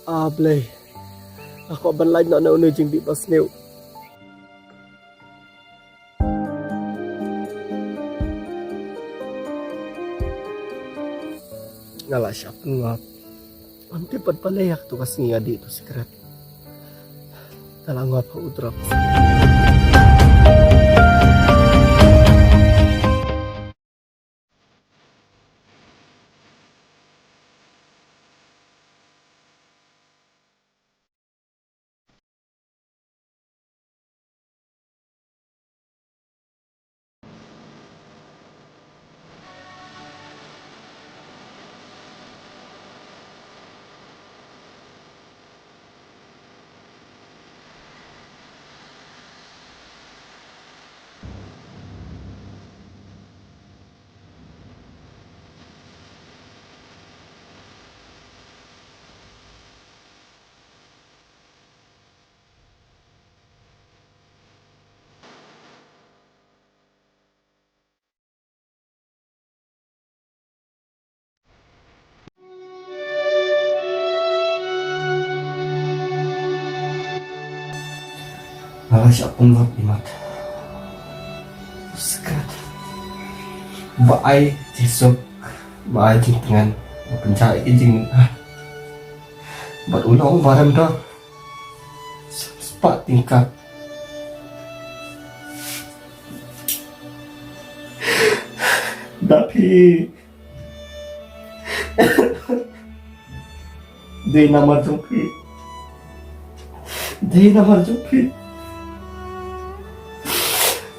Blay. Ako banlay na nauna jing di bas new. Ngala siya pengap. Anti palayak tu kasi nga dito secret. Talang nga pa udrak. Ngala siya pengap imat. Secret. Baay jisok. Baay jing tengan. Pencari jing. Berulang barang dah. Sepat tingkat. Tapi Day nama Jumpi.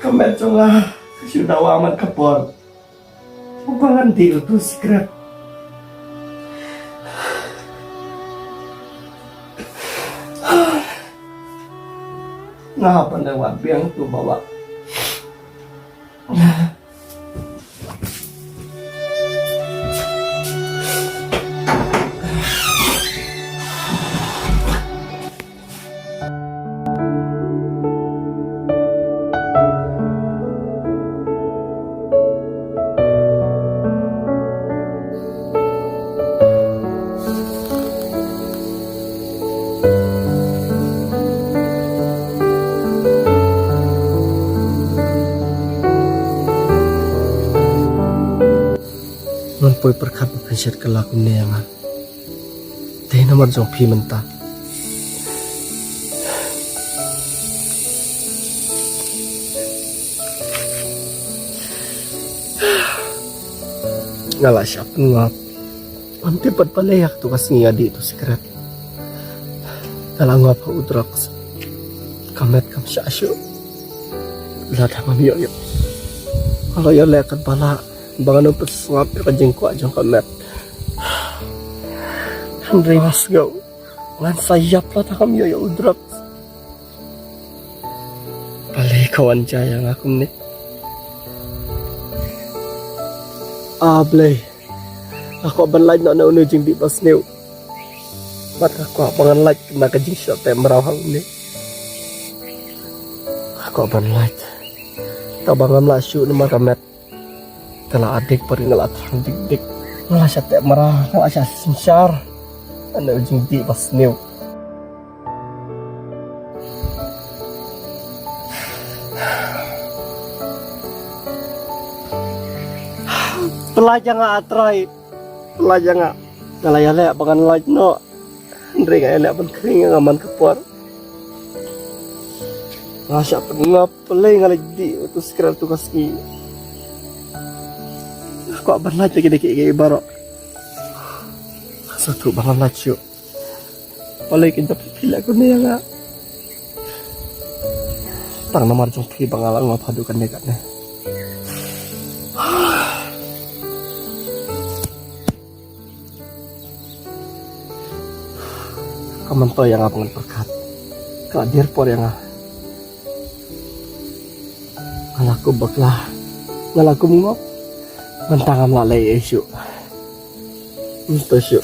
Kamet cunga sudah waman kapor. Ubangan di itu secret. Ngapa lewat biang tu bawa. Poi perkat pensiat kelakun neangan. Teh nomor Jumpi mentah. Ngala siya pengap. Anti palayak tu kasi nga dito secret. Talang nga pa udrak. Kamet kam siya asyo. Lada mamiyo. Kalau ya lekat pala. Bangan ang pasangap ka jengko ajang kamet. Andre mas gaw. Ngan sayap lah takam yo udrak. Palay kawan jaya nga akum ni. Blay. Ako banlay na nauna jing di bas new. Ba't ako abangan light na kajing siya tayo marawang ni. Ako banlay. Tabangan lasyo na makamet. Kalau adik pari ngalat terang dik ngalah siya tak marah ngalah siya sinsyar ano ujung di pas new pelajar nga atray pelajar nga ngalayala bangan like no Andre nga enak pun kering nga aman kapur ngalah siya pengap pelay ngalah di itu sekarang tugas ki. Kok banlaj lagi dikit barok. Satu bangan laju. Oleh kita pilih aku ni yang tang nomor Jumpi bangalang ngapadukan dekatnya. Kamen to yang abangan perkat. Kadir por yang ngalaku baklah. Ngalaku mungop. Mentang lalai isu. Untuk syuk.